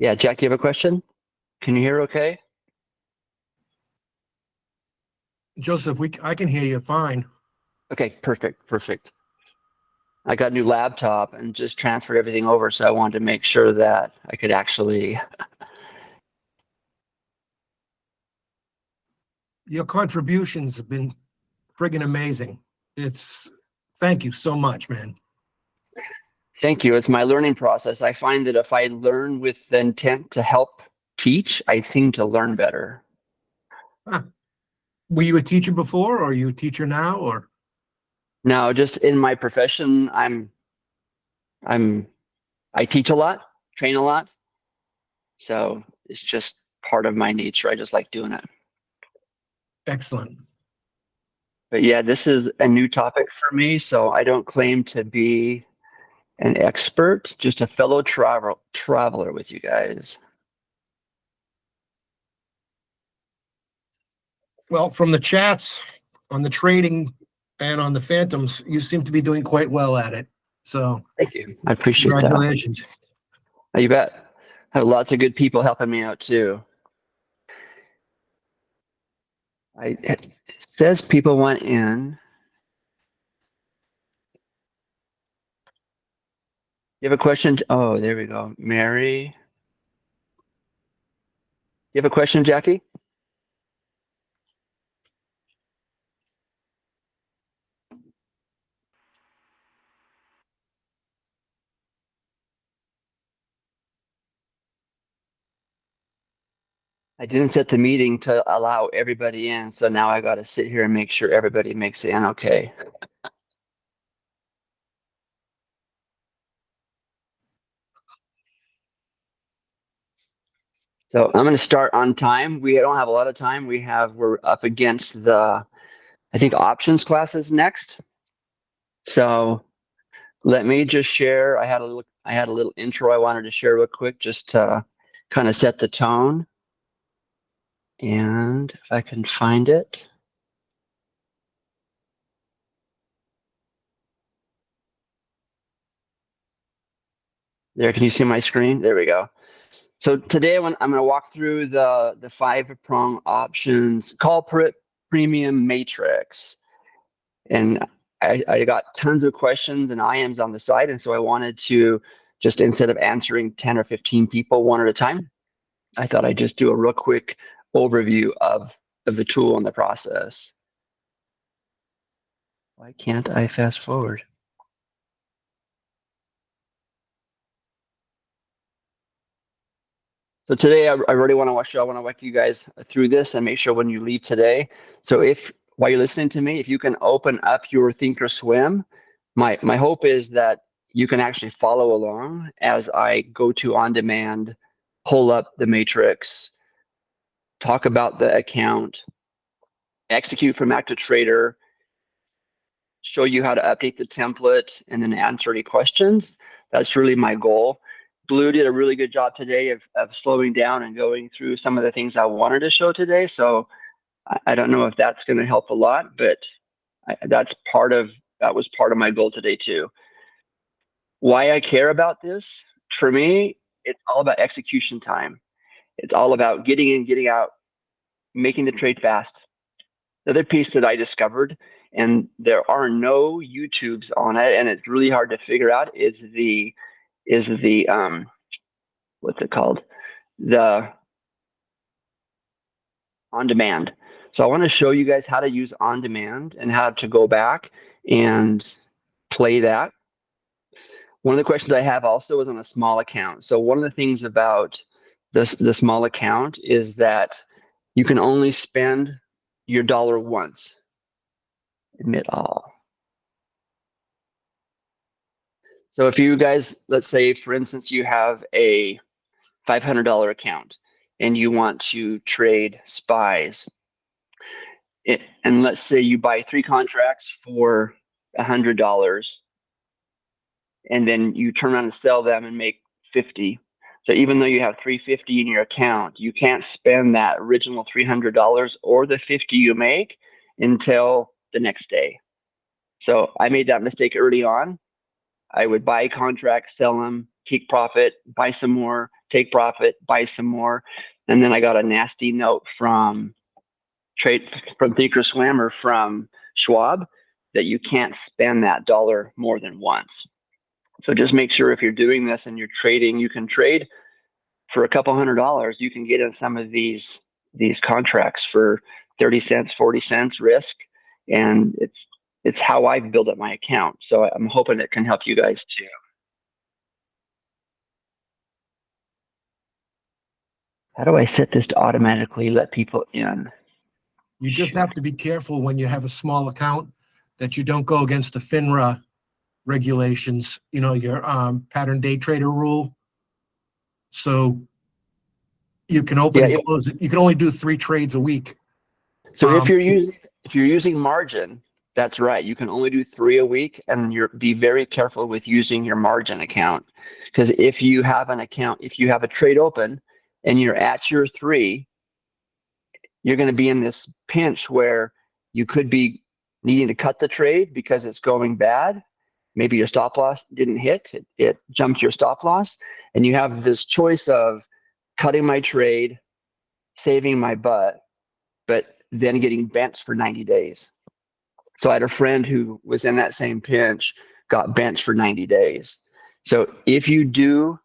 Yeah, Jack, you have a question? Can you hear okay? Joseph, I can hear you fine. Okay, perfect, perfect. I got a new laptop and just transferred everything over, so I wanted to make sure that I could actually. Your contributions have been friggin' amazing. Thank you so much, man. Thank you. It's my learning process. I find that if I learn with the intent to help teach, I seem to learn better. Huh. Were you a teacher before, or are you a teacher now, or? Now, just in my profession, I'm I teach a lot, train a lot, so it's just part of my nature. I just like doing it. Excellent. But yeah, this is a new topic for me, so I don't claim to be an expert, just a fellow traveler with you guys. Well, from the chats on the trading and on the Phantoms, you seem to be doing quite well at it. So Thank you. I appreciate that. congratulations. You bet. I have lots of good people helping me out too. It says people went in. You have a question? Oh, there we go. Mary. You have a question, Jackie? I didn't set the meeting to allow everybody in, so now I got to sit here and make sure everybody makes it in okay. So I'm going to start on time. We don't have a lot of time. We're up against I think options classes next. So let me just share. I had a little intro I wanted to share real quick just to kind of set the tone. And if I can find it. There, can you see my screen? There we go. So today I'm going to walk through the 5-prong options call premium matrix. And I got tons of questions and IMs on the side. And so I wanted to just, instead of answering 10 or 15 people one at a time, I thought I'd just do a real quick overview of the tool and the process. Why can't I fast forward? So today I really want to walk you guys through this and make sure when you leave today. So while you're listening to me, if you can open up your Thinkorswim, my hope is that you can actually follow along as I go to on demand, pull up the matrix, talk about the account, execute from active trader, show you how to update the template, and then answer any questions. That's really my goal. Blue did a really good job today of slowing down and going through some of the things I wanted to show today. So I don't know if that's going to help a lot, but that was part of my goal today too. Why I care about this, for me, it's all about execution time. It's all about getting in, getting out, making the trade fast. The other piece that I discovered, and there are no YouTubes on it, and it's really hard to figure out, is the what's it called? The on demand. So I want to show you guys how to use on demand and how to go back and play that. One of the questions I have also is on a small account. So one of the things about the small account is that you can only spend your dollar once. Admit all. So if you guys, let's say, for instance, you have a $500 account and you want to trade SPYs, and let's say you buy 3 contracts for $100, and then you turn around and sell them and make 50. So even though you have 350 in your account, you can't spend that original $300 or the 50 you make until the next day. So I made that mistake early on. I would buy contracts, sell them, take profit, buy some more, take profit, buy some more. And then I got a nasty note from Thinkorswim or from Schwab that you can't spend that dollar more than once. So just make sure if you're doing this and you're trading, you can trade for a couple $100. You can get in some of these contracts for 30 cents, 40 cents risk. And it's how I build up my account. So I'm hoping it can help you guys too. How do I set this to automatically let people in? You just have to be careful when you have a small account that you don't go against the FINRA regulations, your pattern day trader rule. So you can open and close it. You can only do 3 trades a week. So if you're using margin, that's right. You can only do 3 a week, and be very careful with using your margin account. Because if you have an account, if you have a trade open and you're at your 3, you're going to be in this pinch where you could be needing to cut the trade because it's going bad. Maybe your stop loss didn't hit, it jumped your stop loss, and you have this choice of cutting my trade, saving my butt, but then getting benched for 90 days. So I had a friend who was in that same pinch, got benched for 90 days. So if you do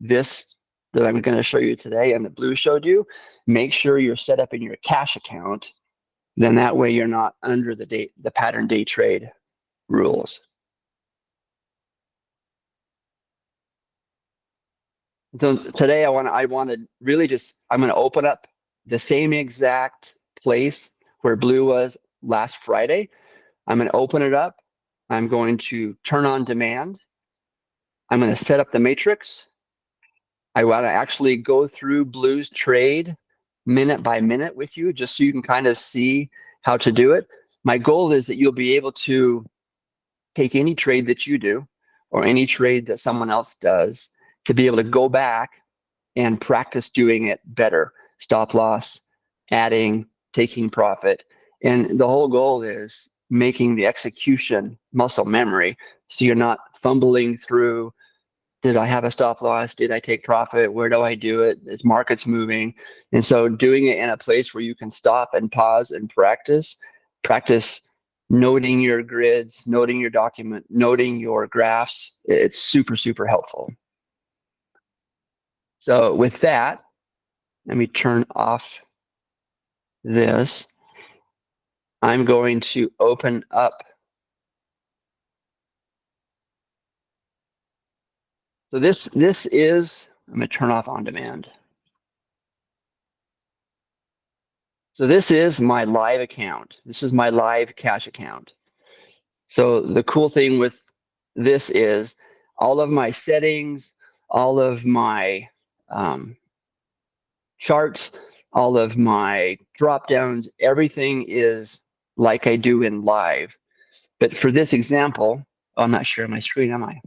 this that I'm going to show you today and that Blue showed you, make sure you're set up in your cash account. Then that way you're not under the pattern day trade rules. So today I want to really I'm going to open up the same exact place where Blue was last Friday. I'm going to open it up. I'm going to turn on demand. I'm going to set up the matrix. I want to actually go through Blue's trade minute by minute with you, just so you can kind of see how to do it. My goal is that you'll be able to take any trade that you do or any trade that someone else does to be able to go back and practice doing it better. Stop loss, adding, taking profit. And the whole goal is making the execution muscle memory, so you're not fumbling through, did I have a stop loss? Did I take profit? Where do I do it? Is markets moving? And so doing it in a place where you can stop and pause and practice noting your grids, noting your document, noting your graphs. It's super, super helpful. So with that, let me turn off this. I'm going to open up. So this is, I'm going to turn off on demand. So this is my live account. This is my live cash account. So the cool thing with this is all of my settings, all of my charts, all of my drop downs, everything is like I do in live. But for this example, I'm not sharing my screen, am I?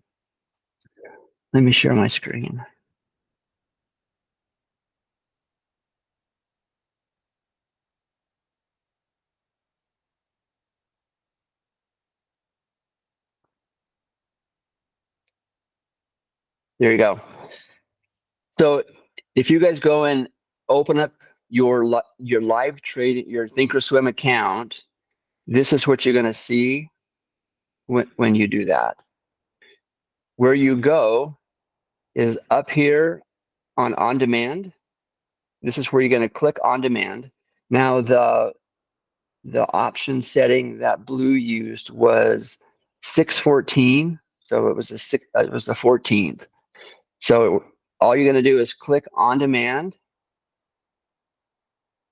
Let me share my screen. There you go. So if you guys go and open up your live trade, your Thinkorswim account, this is what you're going to see when you do that. Where you go is up here on demand. This is where you're going to click on demand. Now the option setting that Blue used was 614, so it was the 14th. So all you're going to do is click on demand.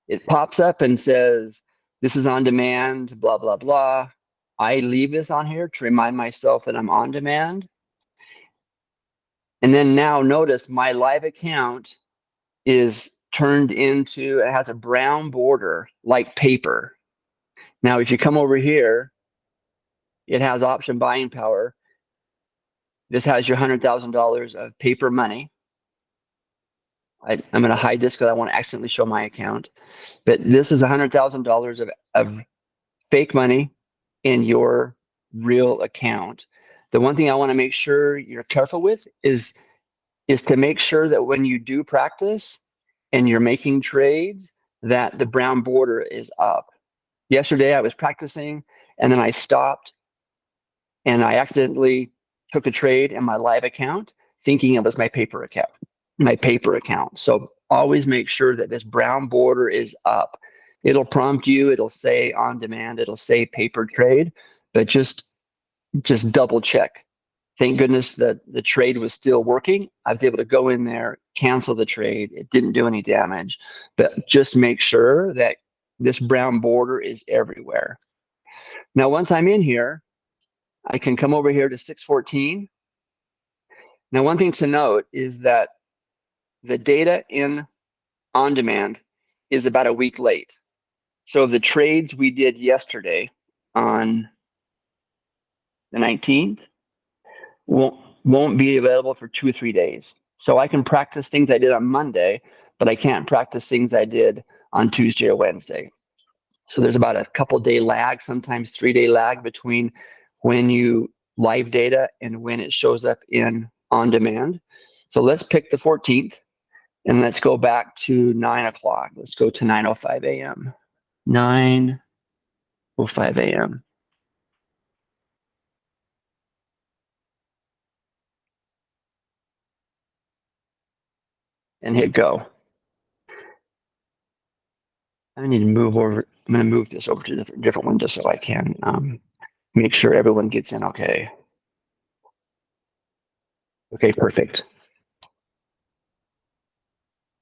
It pops up and says, this is on demand, blah, blah, blah. I leave this on here to remind myself that I'm on demand. And then now notice my live account is turned into, it has a brown border like paper. Now, if you come over here, it has option buying power. This has your $100,000 of paper money. I'm going to hide this because I want to accidentally show my account. But this is $100,000 of fake money in your real account. The one thing I want to make sure you're careful with is is to make sure that when you do practice and you're making trades, that the brown border is up. Yesterday I was practicing and then I stopped and I accidentally took a trade in my live account thinking it was my paper account. So always make sure that this brown border is up. It'll prompt you, it'll say on demand, it'll say paper trade, but just double check. Thank goodness that the trade was still working. I was able to go in there, cancel the trade. It didn't do any damage, but just make sure that this brown border is everywhere. Now, once I'm in here, I can come over here to 614. Now, one thing to note is that the data in on demand is about a week late. So the trades we did yesterday on the 19th won't be available for 2 or 3 days. So I can practice things I did on Monday, but I can't practice things I did on Tuesday or Wednesday. So there's about a couple day lag, sometimes 3-day lag between when you live data and when it shows up in on demand. So let's pick the 14th and let's go back to 9 o'clock. Let's go to 9:05 a.m. 9:05 a.m. and hit go. I need to move over. I'm going to move this over to a different window so I can make sure everyone gets in okay. Okay, perfect.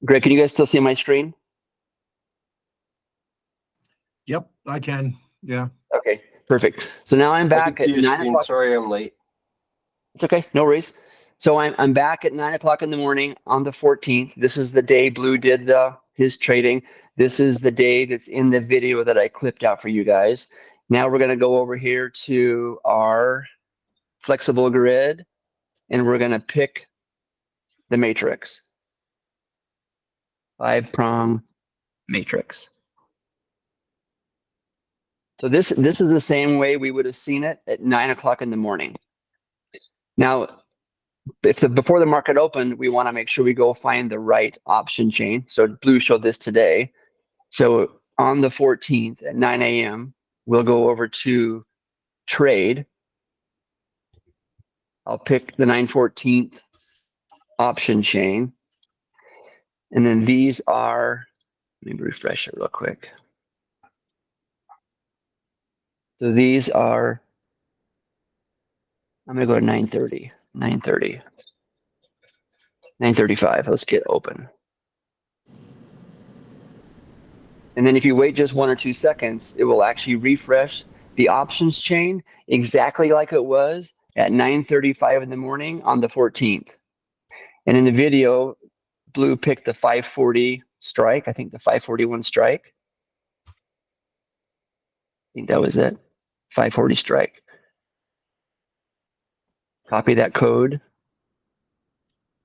Greg, can you guys still see my screen? Yep, I can. Yeah. Okay, perfect. So now I'm back at 9 o'clock. Sorry, I'm late. It's okay, no worries. So I'm back at 9 o'clock in the morning on the 14th. This is the day Blue did his trading. This is the day that's in the video that I clipped out for you guys. Now we're going to go over here to our flexible grid, and we're going to pick the matrix. 5-prong matrix. So this is the same way we would have seen it at 9 o'clock in the morning. Now, before the market opened, we want to make sure we go find the right option chain. So Blue showed this today. So on the 14th at 9 a.m., we'll go over to trade. I'll pick the 9/14th option chain. And then these are, let me refresh it real quick. So these are, I'm going to go to 9:30, 9:30, 9:35. Let's get open. And then if you wait just 1 or 2 seconds, it will actually refresh the options chain exactly like it was at 9:35 in the morning on the 14th. And in the video, Blue picked the 540 strike. I think the 541 strike. I think that was it. 540 strike. Copy that code.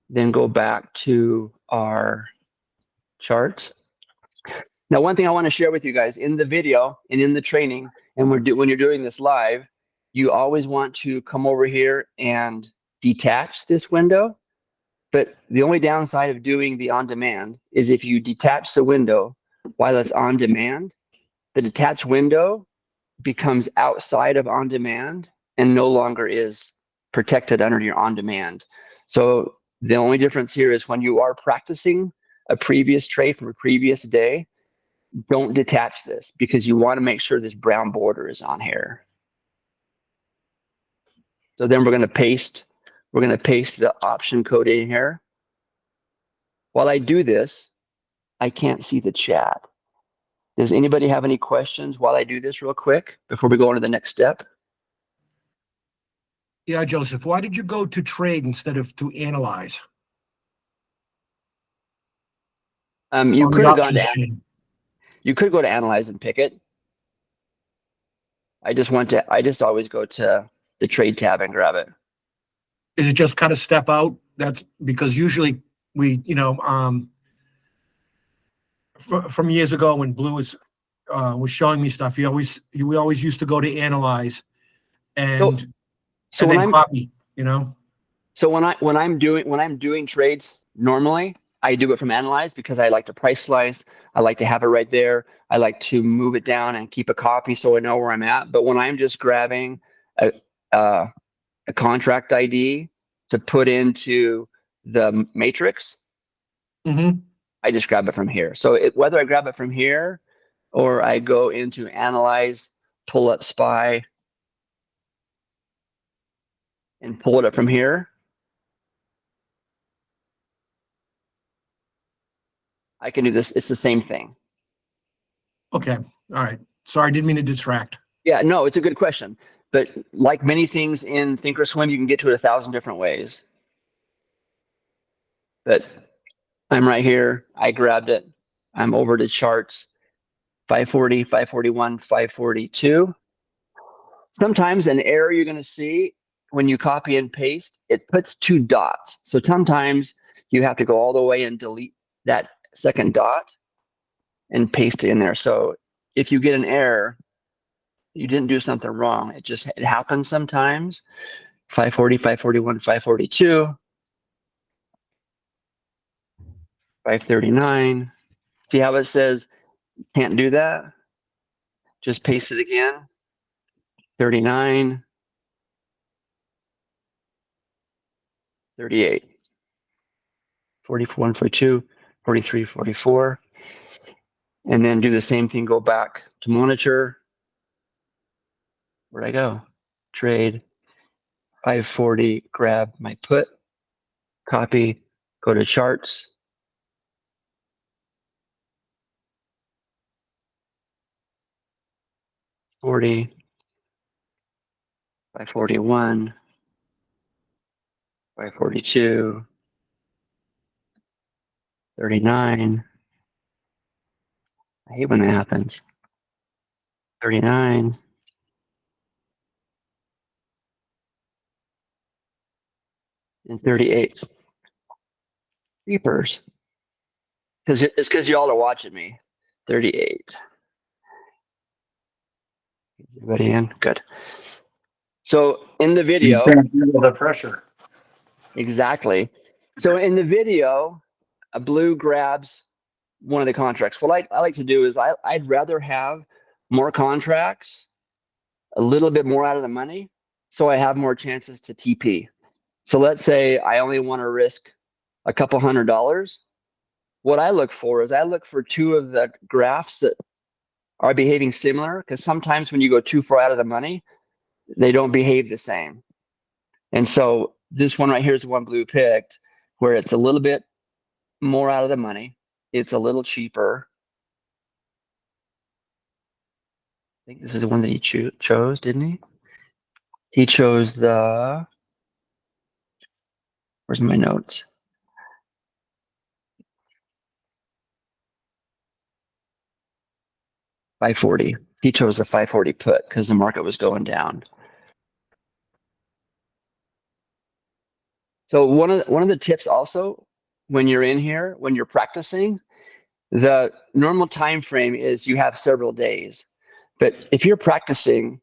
Then go back to our charts. Now, one thing I want to share with you guys in the video and in the training, and when you're doing this live, you always want to come over here and detach this window. But the only downside of doing the on demand is if you detach the window while it's on demand, the detached window becomes outside of on demand and no longer is protected under your on demand. So the only difference here is when you are practicing a previous trade from a previous day, don't detach this because you want to make sure this brown border is on here. So then we're going to paste the option code in here. While I do this, I can't see the chat. Does anybody have any questions while I do this real quick before we go on to the next step? Yeah, Joseph, why did you go to trade instead of to analyze? You could have gone to you could go to analyze and pick it. I just always go to the trade tab and grab it. Is it just kind of step out? That's because usually we, from years ago when Blue was showing me stuff, we always used to go to analyze and So when then I'm copy, So when I'm doing trades normally, I do it from analyze because I like to price slice. I like to have it right there. I like to move it down and keep a copy so I know where I'm at. But when I'm just grabbing a a, a contract ID to put into the matrix, Mm-hmm. I just grab it from here. So whether I grab it from here or I go into analyze, pull up SPY, and pull it up from here, I can do this. It's the same thing. Okay. All right. Sorry, didn't mean to distract. Yeah, no, it's a good question. But like many things in Thinkorswim, you can get to it 1,000 different ways. But I'm right here. I grabbed it. I'm over to charts 540, 541, 542. Sometimes an error you're going to see when you copy and paste, it puts 2 dots. So sometimes you have to go all the way and delete that second dot and paste it in there. So if you get an error, you didn't do something wrong. It happens sometimes. 540, 541, 542, 539. See how it says can't do that? Just paste it again. 39, 38, 41, 42, 43, 44. And then do the same thing, go back to monitor. Where'd I go? Trade 540, grab my put, copy, go to charts. $40, 541, 542, 39. I hate when that happens. 39. And 38. Creepers. Because it's because y'all are watching me. 38. Everybody in? Good. So in the video, The pressure. exactly. So in the video, a blue grabs one of the contracts. What I like to do is I'd rather have more contracts, a little bit more out of the money, so I have more chances to TP. So let's say I only want to risk a couple $100. What I look for is I look for 2 of the graphs that are behaving similar, because sometimes when you go too far out of the money, they don't behave the same. And so this one right here is the one Blue picked, where it's a little bit more out of the money. It's a little cheaper. I think this is the one that he chose, didn't he? He chose the, where's my notes? $540. He chose the 540 put because the market was going down. So one of the tips also, when you're in here, when you're practicing, the normal time frame is you have several days. But if you're practicing,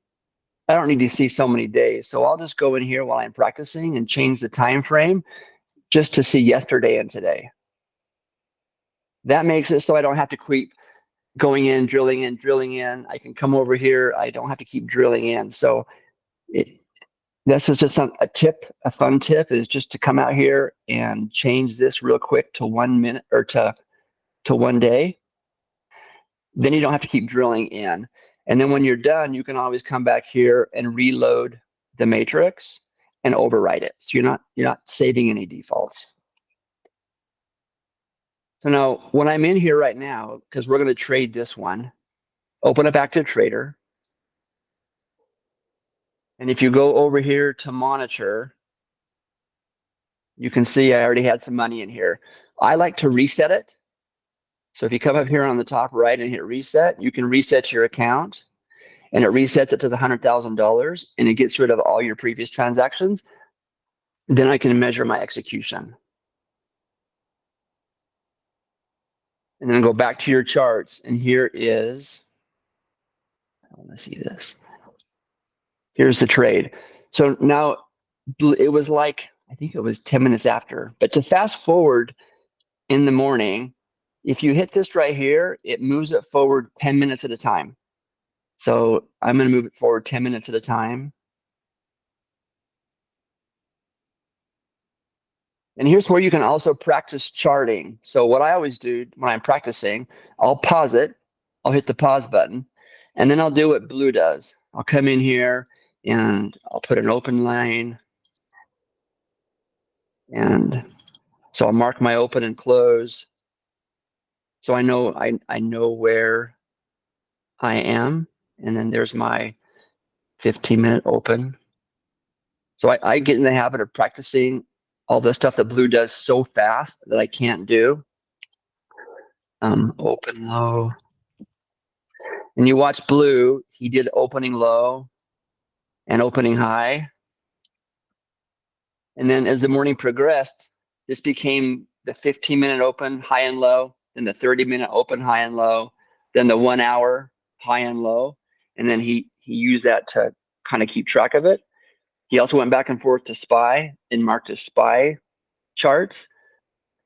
I don't need to see so many days. So I'll just go in here while I'm practicing and change the time frame just to see yesterday and today. That makes it so I don't have to keep going in, drilling in, drilling in. I can come over here. I don't have to keep drilling in. So this is just a tip, a fun tip is just to come out here and change this real quick to 1 minute or to 1 day. Then you don't have to keep drilling in. And then when you're done, you can always come back here and reload the matrix and overwrite it. So you're not saving any defaults. So now when I'm in here right now, because we're going to trade this one, open up Active Trader. And if you go over here to monitor, you can see I already had some money in here. I like to reset it. So if you come up here on the top right and hit reset, you can reset your account and it resets it to the $100,000 and it gets rid of all your previous transactions. Then I can measure my execution. And then go back to your charts. And here is, I want to see this. Here's the trade. So now it was like, I I think it was 10 minutes after. But to fast forward in the morning, if you hit this right here, it moves it forward 10 minutes at a time. So I'm going to move it forward 10 minutes at a time. And here's where you can also practice charting. So what I always do when I'm practicing, I'll pause it. I'll hit the pause button, and then I'll do what Blue does. I'll come in here and I'll put an open line. And so I'll mark my open and close. So I know where I am. And then there's my 15-minute open. So I get in the habit of practicing all the stuff that Blue does so fast that I can't do. Open low. And you watch Blue, he did opening low and opening high. And then as the morning progressed, this became the 15-minute open, high and low, then the 30-minute open, high and low, then the 1 hour, high and low. And then he used that to kind of keep track of it. He also went back and forth to SPY and marked his SPY charts.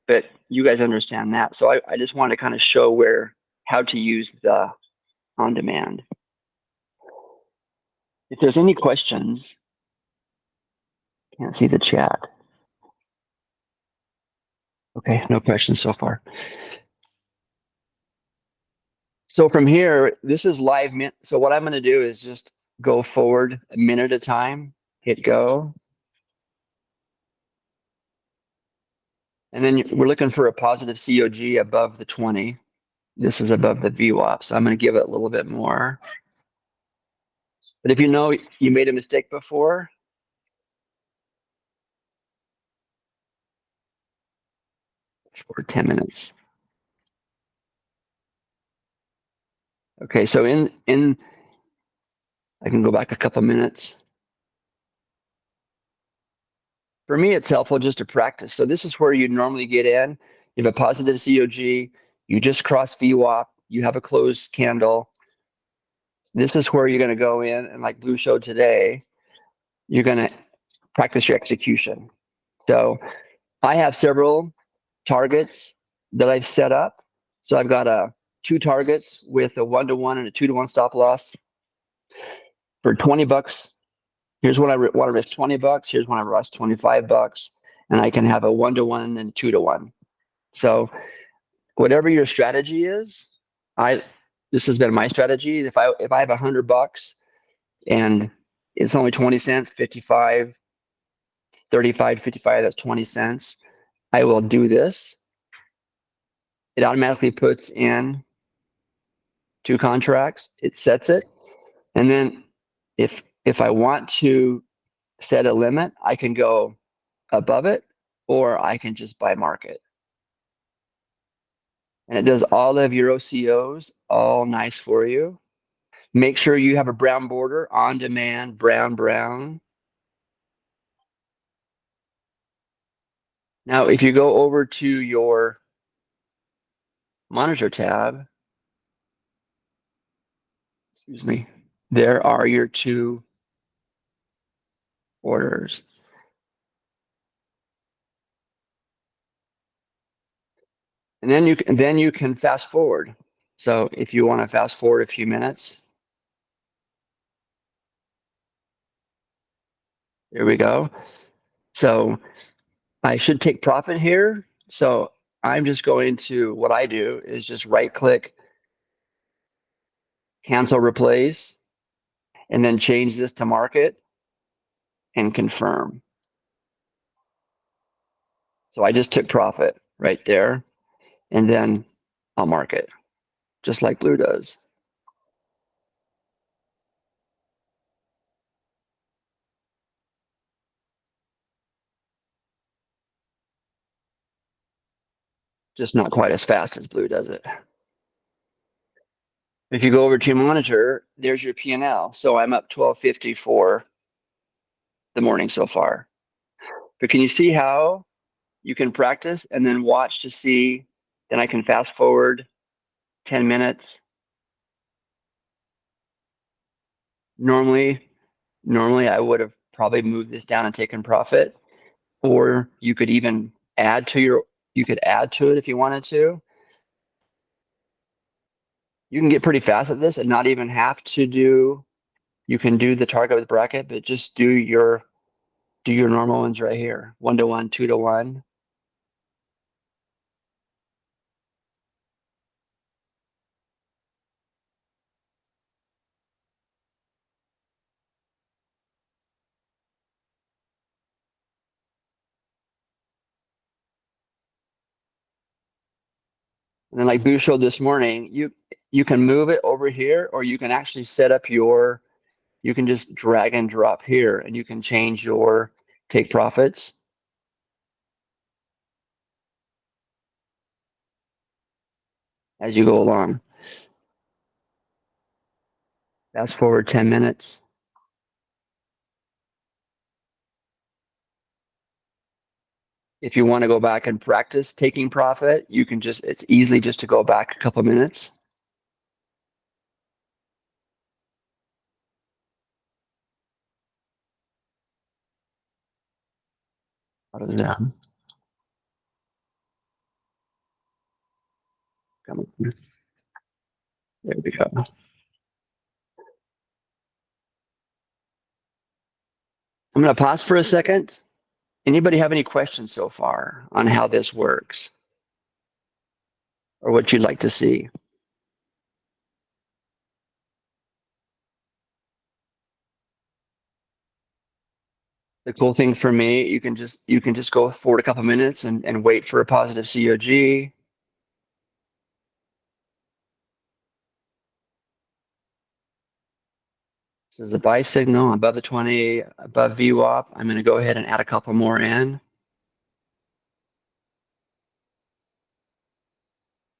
But you guys understand that. So I just want to kind of show how to use the on demand. If there's any questions, can't see the chat. Okay, no questions so far. So from here, this is live. So what I'm going to do is just go forward a minute at a time, hit go. And then we're looking for a positive COG above the 20. This is above the VWAP, so I'm going to give it a little bit more. But if you know you made a mistake before, for 10 minutes. Okay, so I can go back a couple minutes. For me, it's helpful just to practice. So this is where you normally get in. You have a positive COG, you just cross VWAP, you have a closed candle. This is where you're going to go in, and like Blue showed today, you're going to practice your execution. So I have several targets that I've set up. So I've got 2 targets with a 1-to-1 and a 2-to-1 stop loss for $20. Here's when I want to risk $20. Here's when I risk $25, and I can have a 1-to-1 and 2-to-1. So whatever your strategy is, this has been my strategy. If I have $100 and it's only 20 cents, 55, 35, 55, that's 20 cents. I will do this. It automatically puts in 2 contracts. It sets it. And then if I want to set a limit, I can go above it, or I can just buy market. And it does all of your OCOs, all nice for you. Make sure you have a brown border, on demand, brown, brown. Now, if you go over to your monitor tab, excuse me, there are your 2 orders. And then you can fast forward. So if you want to fast forward a few minutes, there we go. So I should take profit here. So I'm just going to, what I do is just right click, cancel, replace, and then change this to market and confirm. So I just took profit right there, and then I'll mark it, just like Blue does. Just not quite as fast as Blue does it. If you go over to your monitor, there's your P&L. So I'm up 12.50 for the morning so far. But can you see how you can practice and then watch to see? Then I can fast forward 10 minutes. Normally I would have probably moved this down and taken profit. or you could even add to it if you wanted to. You can get pretty fast at this and not even have to do, you can do the target with bracket, but just do your normal ones right here. 1-to-1, 2-to-1. And then like Boo showed this morning, you can move it over here, or you can actually set up you can just drag and drop here, and you can change your take profits as you go along. Fast forward 10 minutes. If you want to go back and practice taking profit, you can just, it's easy just to go back a couple minutes. How does that come? There we go. I'm going to pause for a second. Anybody have any questions so far on how this works or what you'd like to see? The cool thing for me, you can just go forward a couple minutes and wait for a positive COG. This is a buy signal above the 20, above VWAP. I'm going to go ahead and add a couple more in.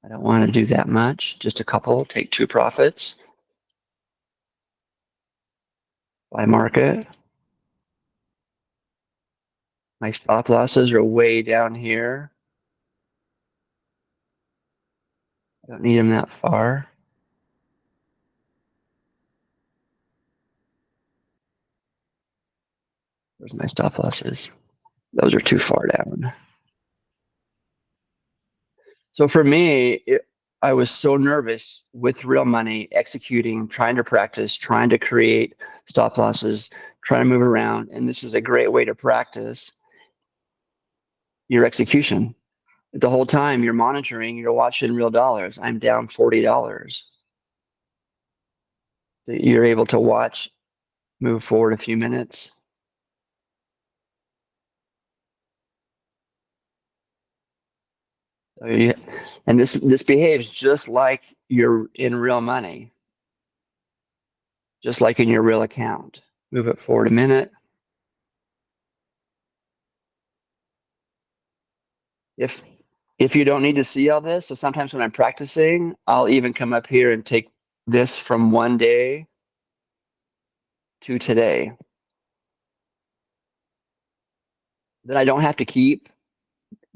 I don't want to do that much, just a couple, take 2 profits. Buy market. My stop losses are way down here. I don't need them that far. Where's my stop losses? Those are too far down. So for me, I was so nervous with real money, executing, trying to practice, trying to create stop losses, trying to move around. And this is a great way to practice your execution. The whole time you're monitoring, you're watching real dollars. I'm down $40. So you're able to watch, move forward a few minutes. So and this behaves just like you're in real money, just like in your real account. Move it forward a minute. If you don't need to see all this, so sometimes when I'm practicing, I'll even come up here and take this from one day to today. Then I don't have to keep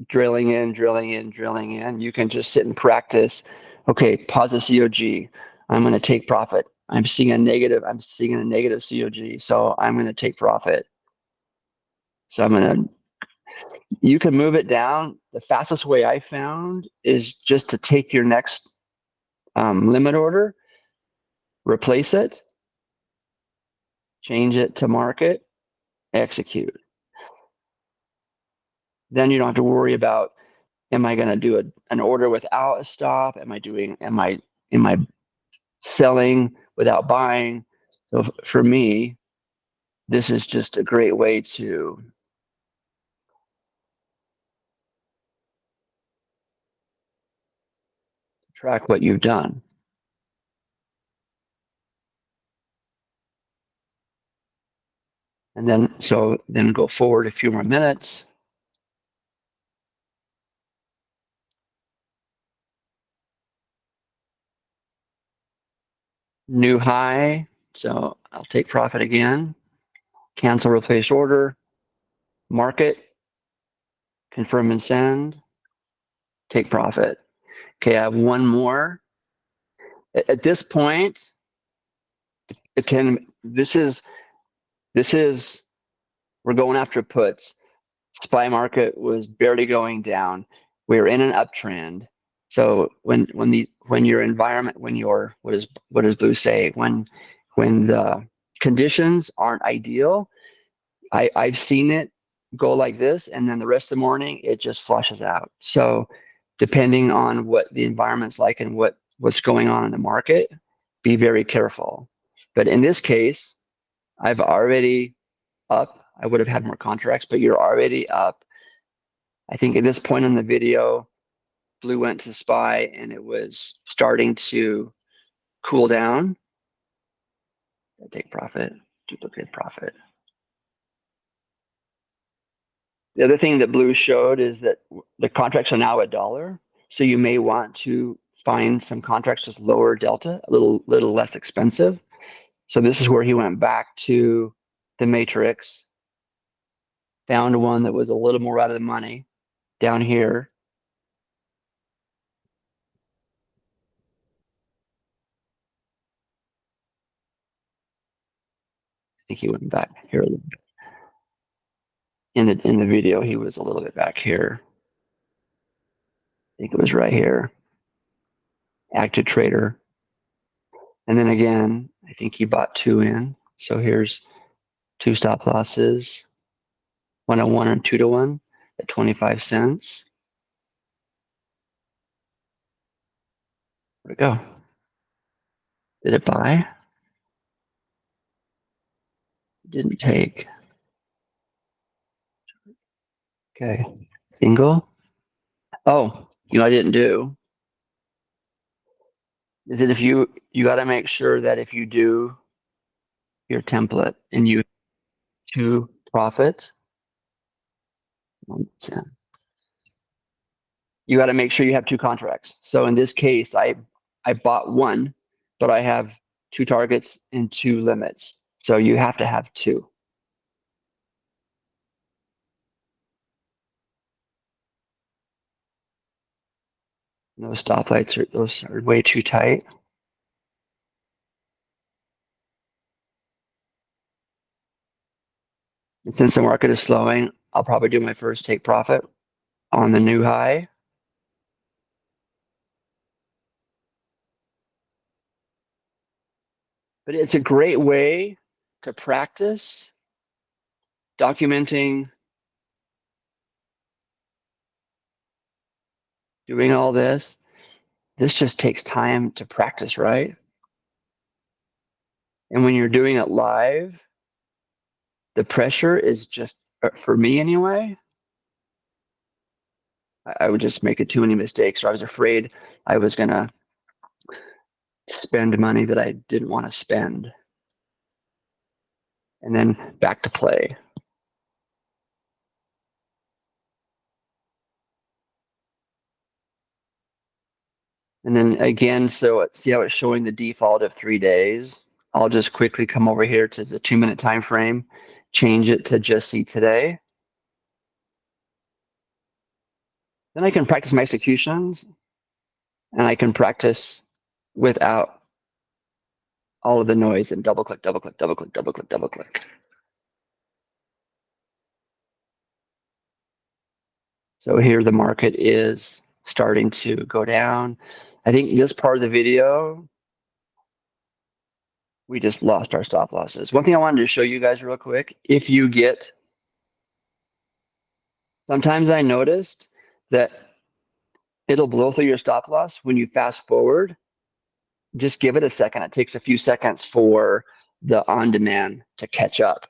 drilling in, drilling in, drilling in. You can just sit and practice. Okay, pause the COG. I'm going to take profit. I'm seeing a negative COG, so I'm going to take profit. So you can move it down. The fastest way I found is just to take your next limit order, replace it, change it to market, execute. Then you don't have to worry about, am I going to do an order without a stop? Am I selling without buying? So for me, this is just a great way to track what you've done. And then go forward a few more minutes. New high. So I'll take profit again. Cancel, replace order. Market. Confirm and send. Take profit. Okay, I have one more. At this point, this is we're going after puts. SPY market was barely going down. We were in an uptrend. So when your environment, when your what does Blue say? When the conditions aren't ideal, I've seen it go like this, and then the rest of the morning it just flushes out. So depending on what the environment's like and what's going on in the market, be very careful. But in this case, I've already up. I would have had more contracts, but you're already up. I think at this point in the video, Blue went to SPY and it was starting to cool down. Take profit, duplicate profit. The other thing that Blue showed is that the contracts are now $1. So you may want to find some contracts with lower delta, a little less expensive. So this is where he went back to the matrix, found one that was a little more out of the money down here. I think he went back here a little bit. In the video, he was a little bit back here. I think it was right here. Active trader. And then again, I think he bought 2 in. So here's 2 stop losses, 1-1 and 2-1 at 25 cents. Where'd it go? Did it buy? Didn't take. Okay. Single. Oh, I didn't do is that if you got to make sure that if you do your template and you 2 profits, you got to make sure you have 2 contracts. So in this case, I bought 1, but I have 2 targets and 2 limits. So you have to have 2. Those stoplights those are way too tight. And since the market is slowing, I'll probably do my first take profit on the new high. But it's a great way to practice documenting, doing all this. This just takes time to practice, right? And when you're doing it live, the pressure is just, for me anyway, I would just make too many mistakes. So I was afraid I was going to spend money that I didn't want to spend. And then back to play. And then again, so see how it's showing the default of 3 days. I'll just quickly come over here to the 2-minute time frame, change it to just see today. Then I can practice my executions, and I can practice without all of the noise and double click, double click, double click, double click, double click. So here the market is starting to go down. I think this part of the video, we just lost our stop losses. One thing I wanted to show you guys real quick, if you get, sometimes I noticed that it'll blow through your stop loss when you fast forward. Just give it a second. It takes a few seconds for the on-demand to catch up.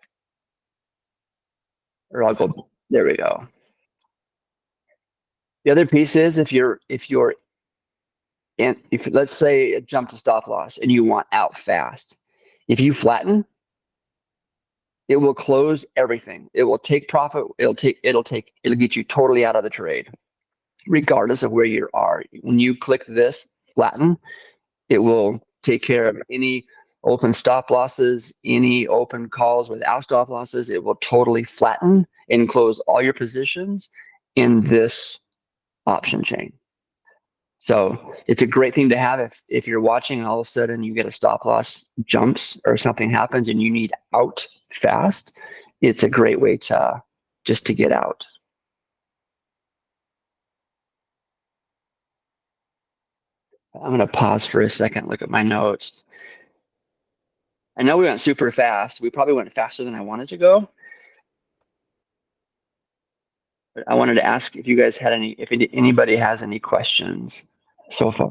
Or I'll go, there we go. The other piece is if let's say it jumped to stop loss and you want out fast, if you flatten, it will close everything. It will take profit. It'll get you totally out of the trade, regardless of where you are. When you click this flatten, it will take care of any open stop losses, any open calls without stop losses. It will totally flatten and close all your positions in this option chain. So it's a great thing to have if you're watching and all of a sudden you get a stop loss jumps or something happens and you need out fast. It's a great way to just to get out. I'm going to pause for a second, look at my notes. I know we went super fast. We probably went faster than I wanted to go. But I wanted to ask if you guys had any, if anybody has any questions so far.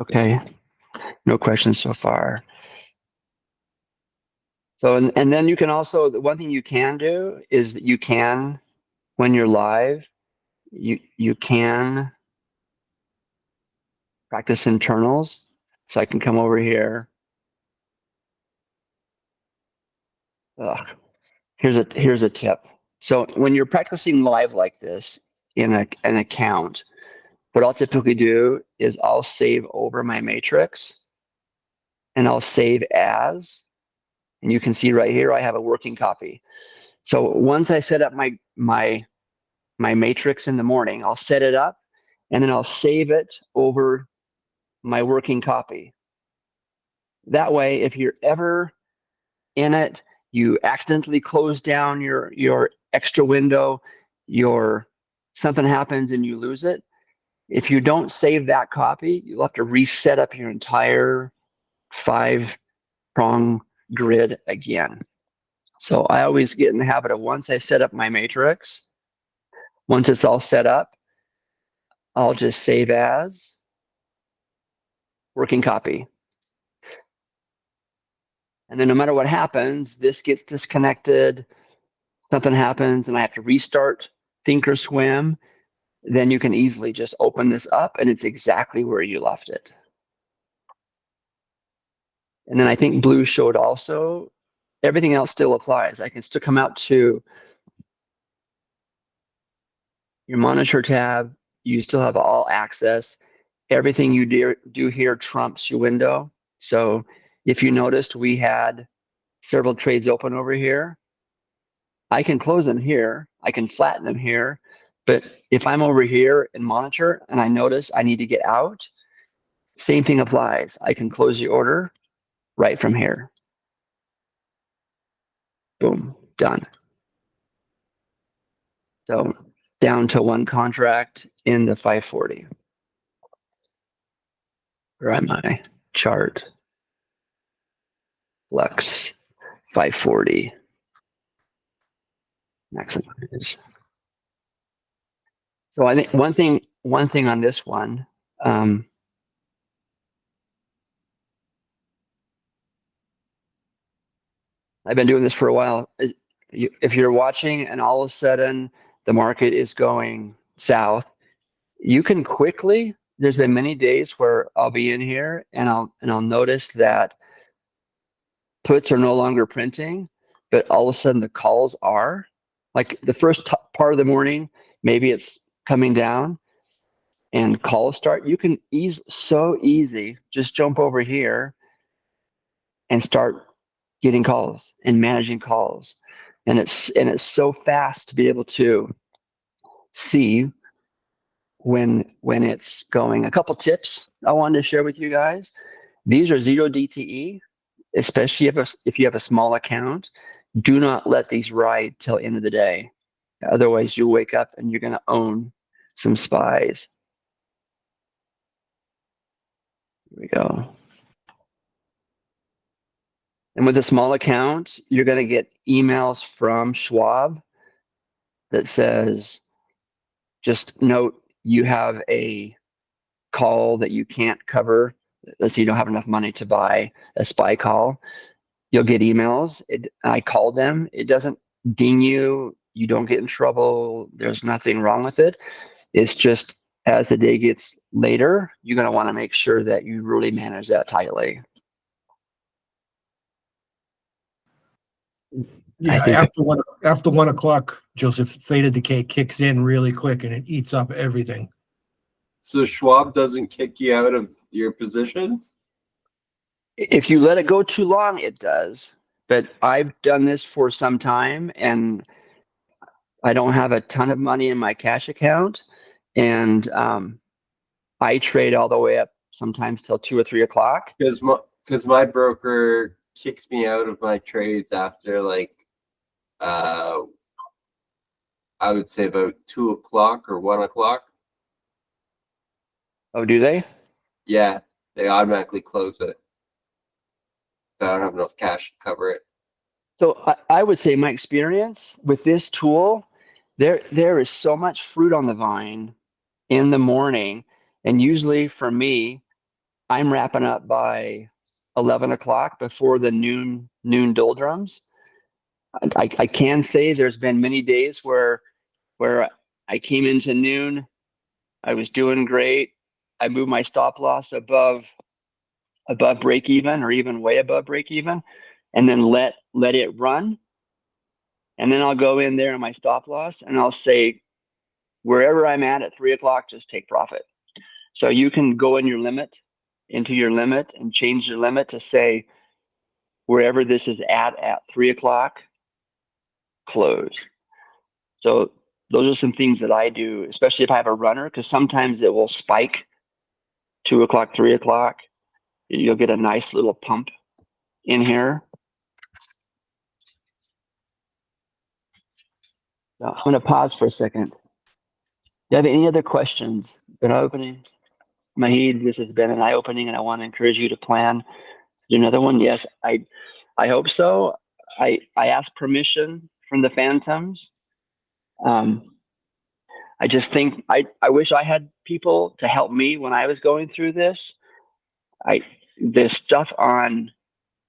Okay, no questions so far. So, and then you can also, the one thing you can do is that you can, when you're live, you can practice internals. So I can come over here. Ugh. Here's a tip. So when you're practicing live like this in an account, what I'll typically do is I'll save over my matrix and I'll save as, and you can see right here I have a working copy. So once I set up my matrix in the morning, I'll set it up and then I'll save it over my working copy. That way, if you're ever in it, you accidentally close down your extra window, something happens and you lose it. If you don't save that copy, you'll have to reset up your entire 5-prong grid again. So I always get in the habit of, once I set up my matrix, once it's all set up, I'll just save as working copy. And then no matter what happens, this gets disconnected, something happens, and I have to restart Thinkorswim, then you can easily just open this up and it's exactly where you left it. And then I think Blue showed also, everything else still applies. I can still come out to your monitor tab. You still have all access. Everything you do here trumps your window. So if you noticed, we had several trades open over here. I can close them here. I can flatten them here. But if I'm over here in monitor and I notice I need to get out, same thing applies. I can close the order right from here. Boom, done. So down to one contract in the 540. Where am I? Chart. Lux 540. Maximize. So I think one thing on this one, I've been doing this for a while. If you're watching and all of a sudden the market is going south, you can quickly. There's been many days where I'll be in here and I'll notice that puts are no longer printing, but all of a sudden the calls are. Like the first part of the morning, maybe it's coming down and calls start. You can so easy just jump over here and start getting calls and managing calls. And it's so fast to be able to see when it's going. A couple tips I wanted to share with you guys. These are 0 DTE, especially if you have a small account. Do not let these ride till end of the day. Otherwise, you'll wake up and you're going to own some spies. Here we go. And with a small account, you're going to get emails from Schwab that says, just note you have a call that you can't cover. Let's say you don't have enough money to buy a SPY call. You'll get emails. I called them. It doesn't ding you. You don't get in trouble. There's nothing wrong with it. It's just as the day gets later, you're going to want to make sure that you really manage that tightly. Yeah, after 1 o'clock, Joseph, theta decay kicks in really quick and it eats up everything. So Schwab doesn't kick you out of your positions? If you let it go too long, it does. But I've done this for some time and I don't have a ton of money in my cash account. And I trade all the way up sometimes till 2 or 3 o'clock. Because my broker kicks me out of my trades after like I would say about 2 o'clock or 1 o'clock. Oh, do they? Yeah, they automatically close it. So I don't have enough cash to cover it. So I would say my experience with this tool, there is so much fruit on the vine in the morning. And usually for me, I'm wrapping up by 11 o'clock before the noon doldrums. I can say there's been many days where I came into noon, I was doing great. I moved my stop loss above break even or even way above break even, and then let it run. And then I'll go in there in my stop loss and I'll say, wherever I'm at 3 o'clock, just take profit. So you can go in your limit, into your limit, and change your limit to say, wherever this is at 3 o'clock, close. So those are some things that I do, especially if I have a runner, because sometimes it will spike 2 o'clock, 3 o'clock. You'll get a nice little pump in here. Now, I'm going to pause for a second. Do you have any other questions? Been opening? Mahid, this has been an eye-opening, and I want to encourage you to plan. Do another one? Yes, I hope so. I asked permission from the Phantoms. I just think I wish I had people to help me when I was going through this. The stuff on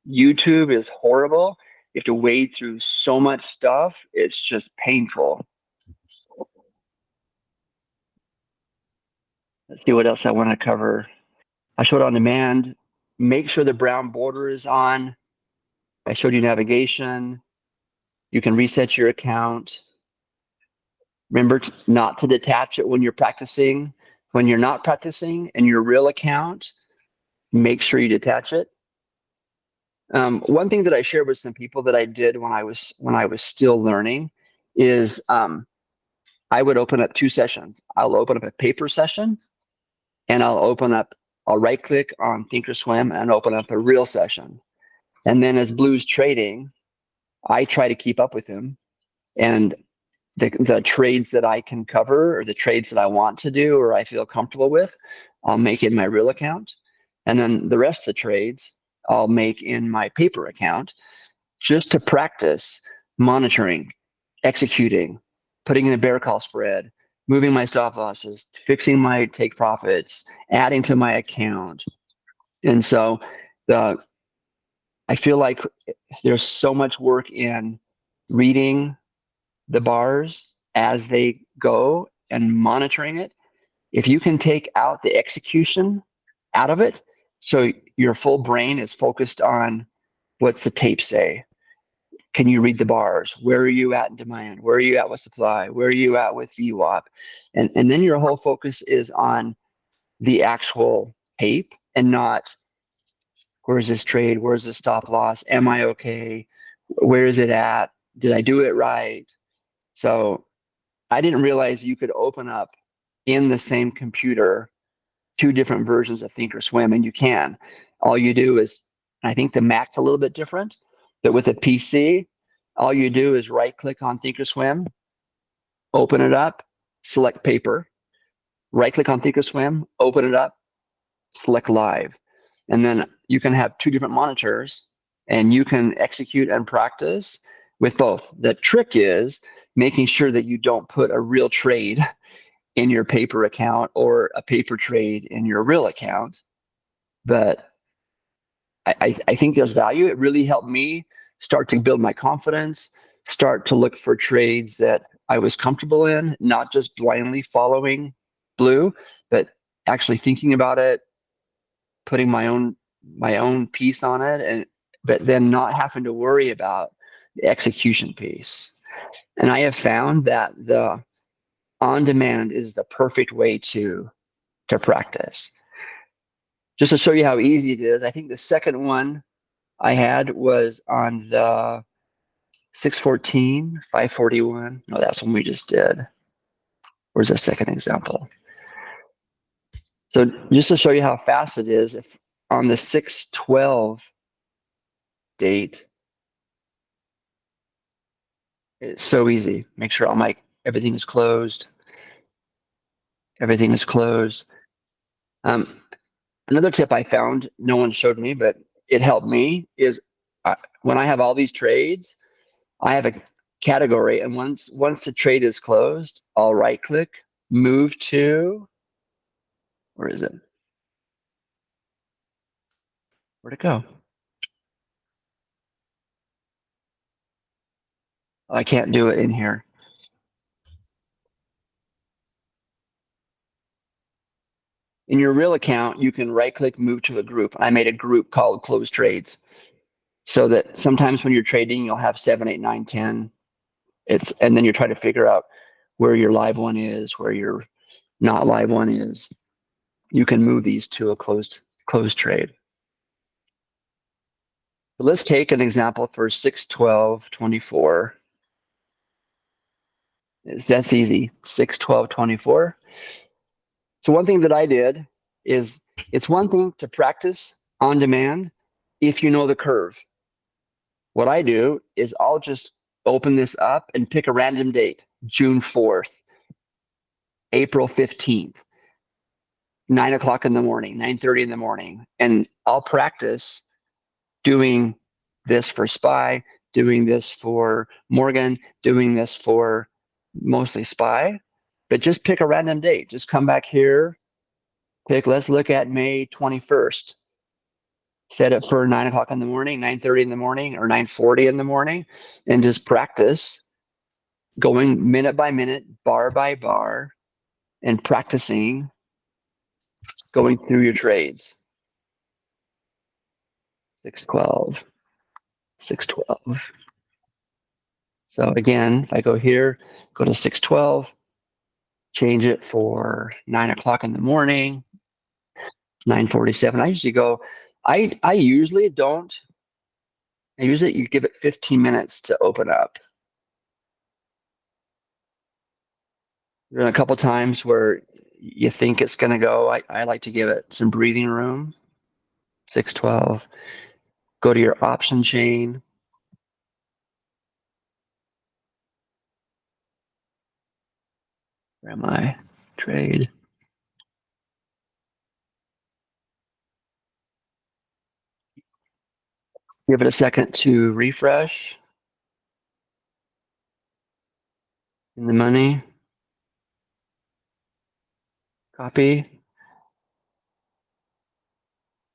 YouTube is horrible. You have to wade through so much stuff. It's just painful. Let's see what else I want to cover. I showed on demand. Make sure the brown border is on. I showed you navigation. You can reset your account. Remember not to detach it when you're practicing. When you're not practicing in your real account, make sure you detach it. One thing that I shared with some people that I did when I was still learning is I would open up 2 sessions. I'll open up a paper session, and I'll right click on Thinkorswim and open up a real session. And then as Blue's trading, I try to keep up with him, and the trades that I can cover or the trades that I want to do or I feel comfortable with, I'll make in my real account. And then the rest of the trades I'll make in my paper account just to practice monitoring, executing, putting in a bear call spread, moving my stop losses, fixing my take profits, adding to my account. And so I feel like there's so much work in reading the bars as they go and monitoring it. If you can take out the execution out of it, so your full brain is focused on what's the tape say. Can you read the bars? Where are you at in demand? Where are you at with supply? Where are you at with VWAP? And then your whole focus is on the actual tape and not where's this trade? Where's the stop loss? Am I okay? Where is it at? Did I do it right? So I didn't realize you could open up in the same computer 2 different versions of Thinkorswim, and you can. All you do is, I think the Mac's a little bit different, but with a PC, all you do is right-click on Thinkorswim, open it up, select paper, right-click on Thinkorswim, open it up, select live. And then you can have 2 different monitors, and you can execute and practice with both. The trick is making sure that you don't put a real trade in your paper account or a paper trade in your real account. But I think there's value. It really helped me start to build my confidence, start to look for trades that I was comfortable in, not just blindly following Blue, but actually thinking about it, putting my own piece on it, and but then not having to worry about the execution piece. And I have found that the on demand is the perfect way to practice. Just to show you how easy it is, I think the second one I had was on the 614, 541. No, that's one we just did. Where's the second example? So just to show you how fast it is, if on the 612 date, it's so easy. Make sure Everything is closed. Everything is closed. Another tip I found, no one showed me, but it helped me, is when I have all these trades, I have a category, and once the trade is closed, I'll right click, move to, where is it? Where'd it go? Oh, I can't do it in here. In your real account, you can right click, move to a group. I made a group called closed trades, so that sometimes when you're trading, you'll have 7, 8, 9, 10. And then you try to figure out where your live one is, where your not live one is. You can move these to a closed trade. But let's take an example for 6/12/24. That's easy. 6/12/24. So one thing that I did is, it's one thing to practice on demand if you know the curve. What I do is I'll just open this up and pick a random date, June 4th, April 15th, 9 o'clock in the morning, 9:30 in the morning. And I'll practice doing this for SPY, doing this for Morgan, doing this for mostly SPY, but just pick a random date. Just come back here, let's look at May 21st. Set it for 9 o'clock in the morning, 9:30 in the morning, or 9:40 in the morning, and just practice going minute by minute, bar by bar, and practicing going through your trades. 6/12, 6/12. So again, if I go here, go to 6/12, change it for 9 o'clock in the morning, 9:47. I usually go, I usually don't, I usually you give it 15 minutes to open up. There are a couple times where you think it's going to go. I like to give it some breathing room. 6/12. Go to your option chain. Where am I? Trade. Give it a second to refresh. In the money. Copy.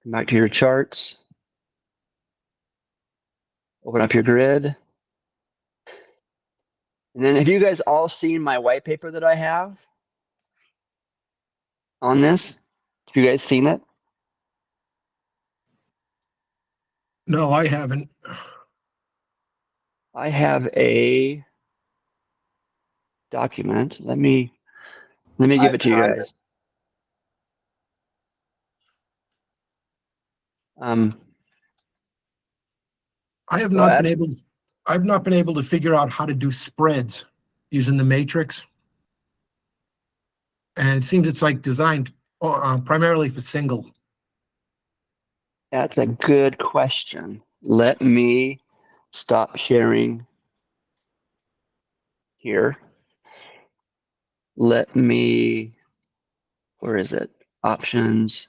Come back to your charts. Open up your grid. And then have you guys all seen my white paper that I have on this? Have you guys seen it? No, I haven't. I have a document. Let me give it to you guys. I have Go not ahead. been able. I've not been able to figure out how to do spreads using the matrix, and it seems it's like designed primarily for single. That's a good question. Let me stop sharing here. Let me, where is it? Options,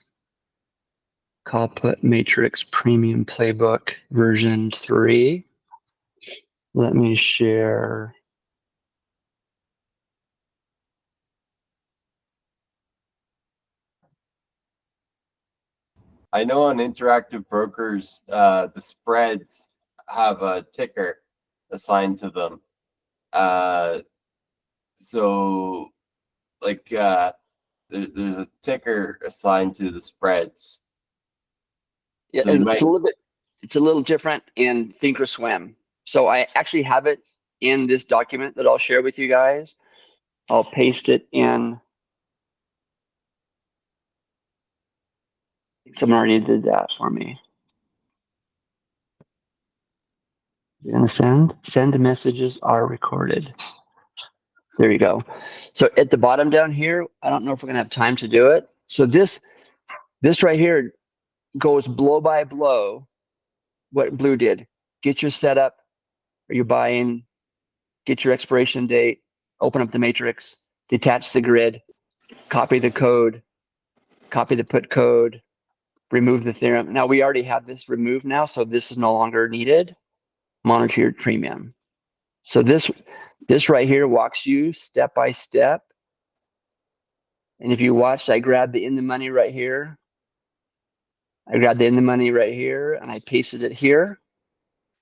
call put matrix premium playbook version 3. Let me share. I know on Interactive Brokers, the spreads have a ticker assigned to them. So, like, there's a ticker assigned to the spreads. Yeah, So it's a little different in Thinkorswim. So I actually have it in this document that I'll share with you guys. I'll paste it in. Someone already did that for me. You're gonna send messages are recorded. There you go. So at the bottom down here, I don't know if we're gonna have time to do it. So this right here goes blow by blow what Blue did. Get your setup, are you buying, get your expiration date, open up the matrix, detach the grid, copy the code, copy the put code, remove the theorem. Now we already have this removed now, so this is no longer needed. Monitor your premium. So this right here walks you step by step. And if you watch, I grabbed the in the money right here. I grabbed the in the money right here and I pasted it here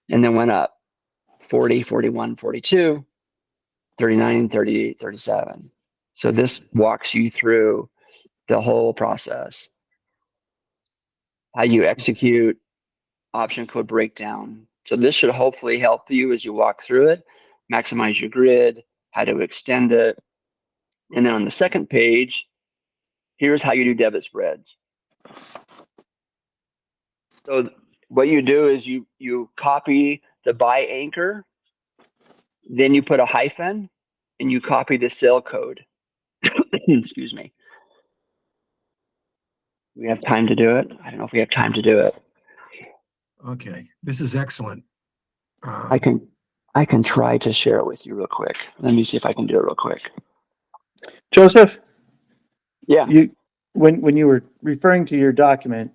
and then went up 40, 41, 42, 39, 38, 37. So this walks you through the whole process. How you execute option code breakdown. So this should hopefully help you as you walk through it, maximize your grid, how to extend it. And then on the second page, here's how you do debit spreads. So what you do is you copy the buy anchor, then you put a hyphen, and you copy the sell code. Excuse me. We have time to do it. I don't know if we have time to do it. Okay, this is excellent. I can try to share it with you real quick. Let me see if I can do it real quick. Joseph, Yeah. When you were referring to your document,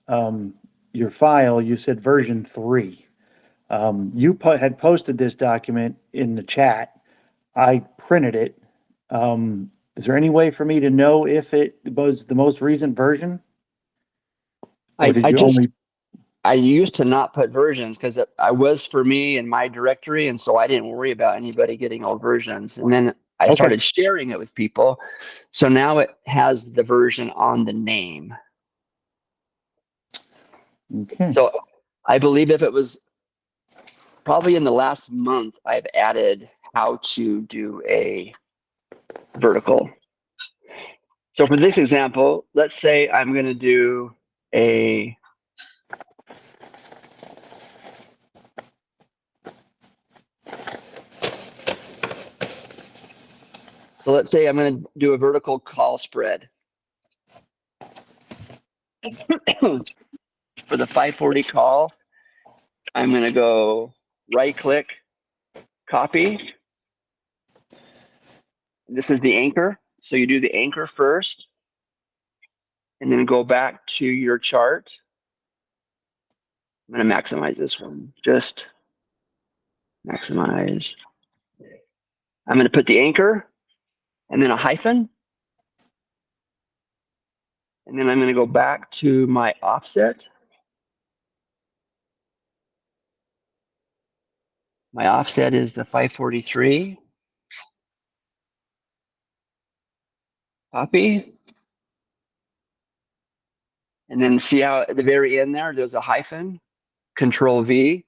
your file, you said version 3. You had posted this document in the chat. I printed it. Is there any way for me to know if it was the most recent version? Or did you only? I used to not put versions because I was for me in my directory, and so I didn't worry about anybody getting old versions. And then I started sharing it with people, so now it has the version on the name. Okay. So I believe if it was probably in the last month, I've added how to do a vertical. So for this example, let's say I'm going to do a vertical call spread for the 540 call. I'm going to go right click, copy. This is the anchor. So you do the anchor first and then go back to your chart. I'm going to maximize this one. Just maximize. I'm going to put the anchor and then a hyphen. And then I'm going to go back to my offset. My offset is the 543. Copy. And then see how at the very end there's a hyphen. Control V.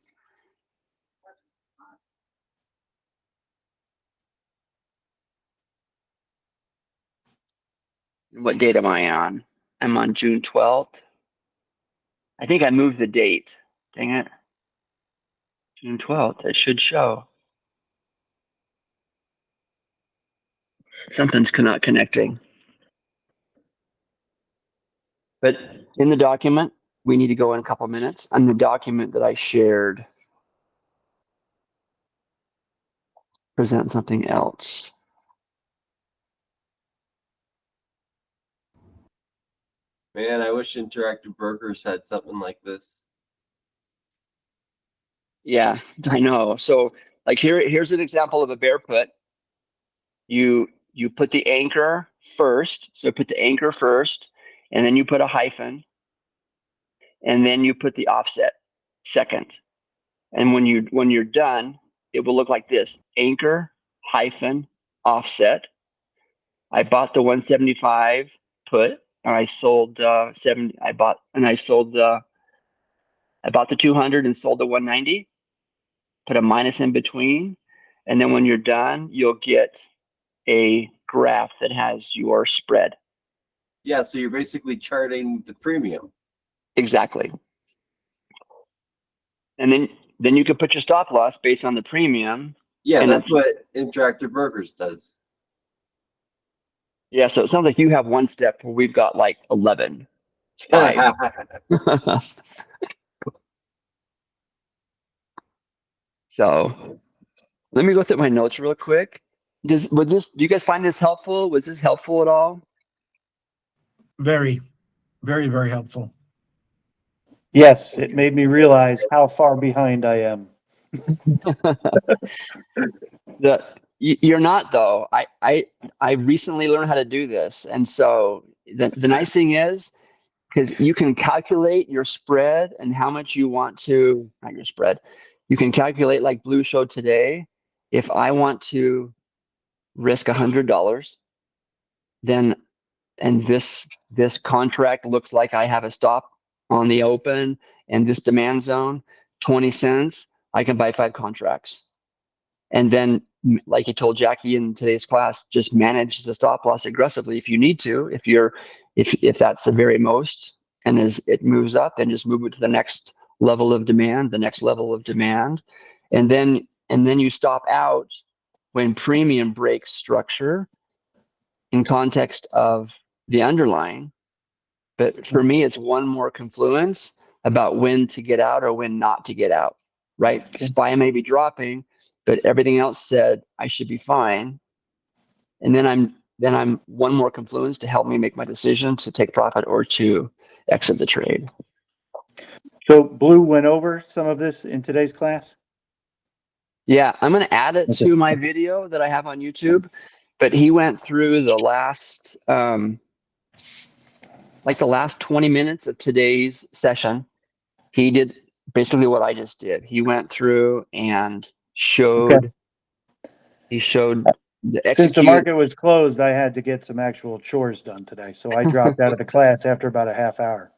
What date am I on? I'm on June 12th. I think I moved the date. Dang it. June 12th. It should show. Something's not connecting. But in the document, we need to go in a couple minutes. On the document that I shared, present something else. Man, I wish Interactive Brokers had something like this. Yeah, I know. So like here's an example of a bear put. You put the anchor first. So put the anchor first, and then you put a hyphen, and then you put the offset second. And when you're done, it will look like this: anchor hyphen offset. I bought the 175 put, and I sold 70. I bought the 200 and sold the 190. Put a minus in between, and then when you're done, you'll get a graph that has your spread. Yeah, so you're basically charting the premium. Exactly. And then you can put your stop loss based on the premium. Yeah, that's what Interactive Brokers does. Yeah, so it sounds like you have one step where we've got like 11. 5. So let me go through my notes real quick. do you guys find this helpful? Was this helpful at all? Very, very, very helpful. Yes, it made me realize how far behind I am. You're not though. I recently learned how to do this, and so the nice thing is, because you can calculate your spread and how much you want to, not your spread, you can calculate like Blue showed today. If I want to risk $100, then and this contract looks like I have a stop on the open and this demand zone, 20 cents, I can buy 5 contracts. And then, like I told Jackie in today's class, just manage the stop loss aggressively if you need to. If that's the very most, and as it moves up, then just move it to the next level of demand, and then you stop out when premium breaks structure in context of the underlying. But for me, it's one more confluence about when to get out or when not to get out, right? Okay. SPY may be dropping, but everything else said I should be fine. And then I'm one more confluence to help me make my decision to take profit or to exit the trade. So Blue went over some of this in today's class? Yeah, I'm going to add it Okay. to my video that I have on YouTube, but he went through the last, like the last 20 minutes of today's session. He did basically what I just did. He went through and showed the Since the execute. market was closed, I had to get some actual chores done today, so I dropped out of the class after about a half hour.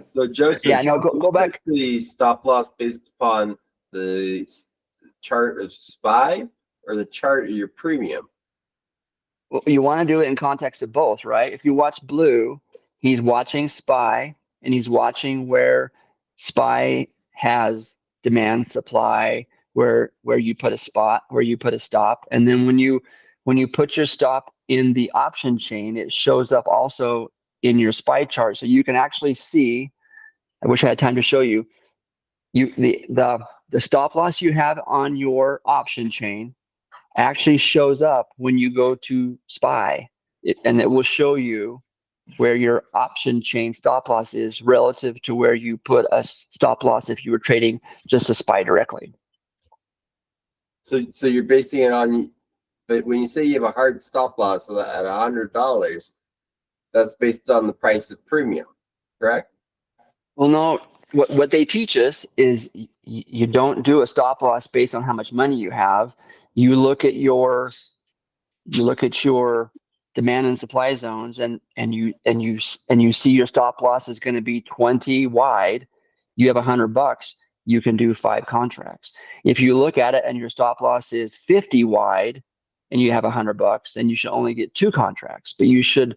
So Joseph, Yeah, no, go back. the stop loss based upon the chart of SPY or the chart of your premium? Well, you want to do it in context of both, right? If you watch Blue, he's watching SPY and he's watching where SPY has demand supply, where you put a spot, where you put a stop, and then when you put your stop in the option chain, it shows up also in your SPY chart, so you can actually see. I wish I had time to show you. The stop loss you have on your option chain actually shows up when you go to SPY, and it will show you where your option chain stop loss is relative to where you put a stop loss if you were trading just a SPY directly. So you're basing it on, but when you say you have a hard stop loss at $100, that's based on the price of premium, correct? Well, no, what they teach us is you don't do a stop loss based on how much money you have. You look at your demand and supply zones, and you see your stop loss is going to be 20 wide. You have $100. You can do 5 contracts. If you look at it and your stop loss is 50 wide, and you have $100, then you should only get 2 contracts. But you should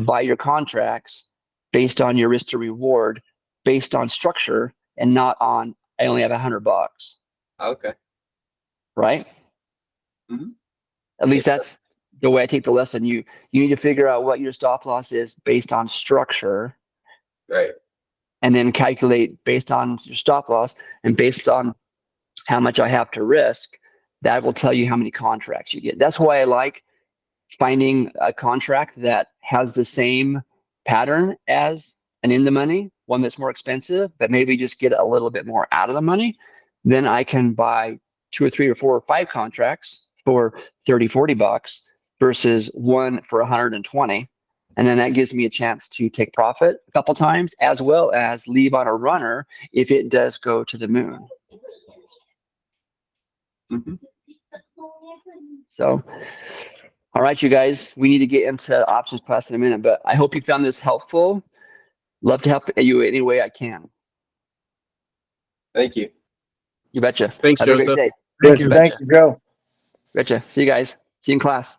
buy your contracts based on your risk to reward, based on structure, and not on I only have $100. Okay. Right? Mm-hmm. At least that's the way I take the lesson. You need to figure out what your stop loss is based on structure, Right. and then calculate based on your stop loss and based on how much I have to risk. That will tell you how many contracts you get. That's why I like finding a contract that has the same pattern as an in the money, one that's more expensive, but maybe just get a little bit more out of the money. Then I can buy 2 or 3 or 4 or 5 contracts for $30-$40 versus one for 120. And then that gives me a chance to take profit a couple times, as well as leave on a runner if it does go to the moon. Mm-hmm. So, all right, you guys, we need to get into options class in a minute, but I hope you found this helpful. Love to help you any way I can. Thank you. You betcha. Thanks, Have a Joseph. great day. Thank Yes, you. thank you, Joe. Betcha. See you guys. See you in class.